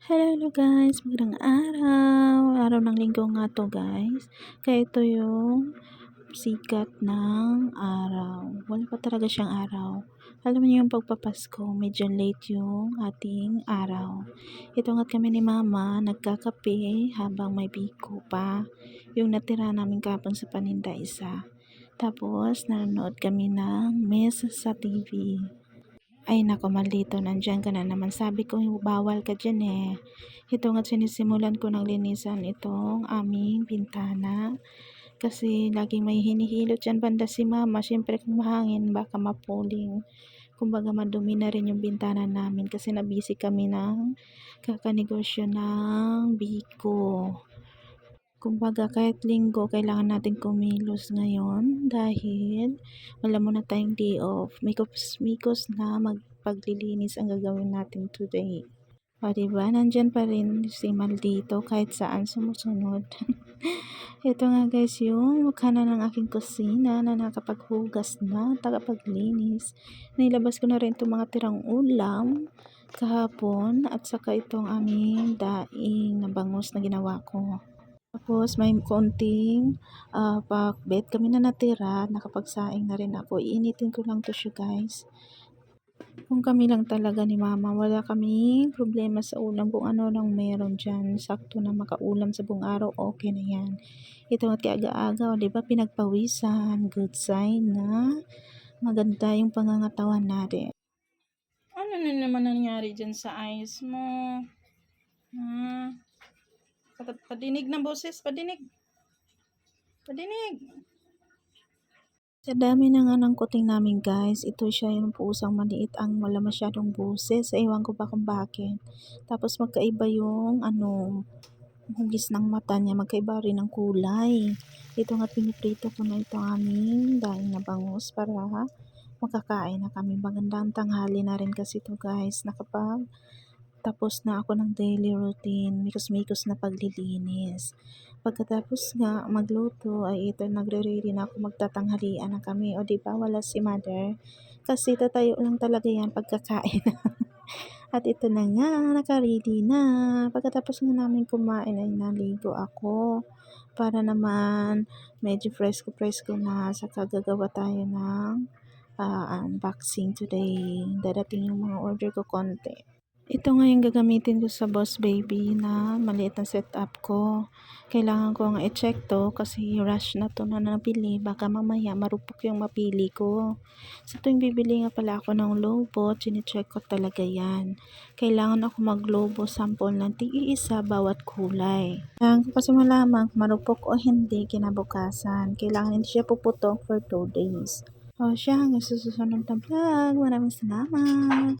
Hello guys, magandang araw. Araw ng linggo nga 'to guys. Kaya ito yung sikat ng araw. Wala pa talaga siyang araw. Alam niyo yung pagpapasko, medyo late yung ating araw. Ito nga kami ni mama, nagkakape habang may biko pa. Yung natira namin kapon sa paninda isa. Tapos nanonood kami ng Mesa sa TV. Ay naku maldito, nandiyan ka na naman. Sabi ko bawal ka dyan eh. Ito nga sinisimulan ko ng linisan itong aming bintana. Kasi laging may hinihilot dyan banda si mama. Siyempre kung mahangin baka mapuling. Kumbaga madumi na rin yung bintana namin kasi nabisi kami ng kakanegosyo ng biko. Kumbaga kahit linggo kailangan natin kumilos ngayon dahil wala muna tayong day off. Mikos na magpaglilinis ang gagawin natin today. O diba, nandyan pa rin si Maldito kahit saan sumusunod. Ito nga guys yung mukha na ng aking kusina na nakapaghugas na, tagapaglinis. Nilabas ko na rin itong mga tirang ulam kahapon at saka itong aming daing na bangus na ginawa ko. Tapos may konting pakbet kami na natira, nakapagsaing na rin ako. Iinitin ko lang to siya guys. Kung kami lang talaga ni mama, wala kaming problema sa ulam kung ano lang meron dyan. Sakto na makaulam sa buong araw, okay na yan. Ito at kaga-aga, di ba pinagpawisan, good sign na maganda yung pangangatawan natin. Ano na naman nangyari dyan sa eyes mo? Padinig ng boses, padinig. Sa dami na nga ng kuting namin guys, ito siya yung pusang maliit ang wala masyadong boses. Ewan ko ba kung bakit. Tapos magkaiba yung hugis ng mata niya, magkaiba rin ang kulay. Ito nga piniprito ko na ito aming daing na bangus para makakain na kami. Magandang tanghali na rin kasi ito guys, tapos na ako ng daily routine, mikos-mikos na paglilinis. Pagkatapos nga magluto ay ito nagre-ready na ako, magtatanghalian na kami. O diba wala si mother? Kasi tatayo lang talaga yan pagkakain. At ito na nga, naka-ready na. Pagkatapos nga namin kumain ay naligo ako. Para naman medyo fresco na. Saka gagawa tayo ng unboxing today. Dadating yung mga order ko konti. Ito nga yung gagamitin ko sa Boss Baby na maliit na setup ko. Kailangan ko nga i-check to kasi rush na to na nabili. Baka mamaya marupok yung mapili ko. Sa tuwing bibili nga pala ako ng lobo, chine-check ko talaga yan. Kailangan ako mag-lobo sample ng tig-iisa bawat kulay. Kailangan ko kasi malaman kung marupok o hindi kinabukasan. Kailangan hindi siya puputok for 2 days. O siya, hanggang sa susunod na vlog. Maraming salamat!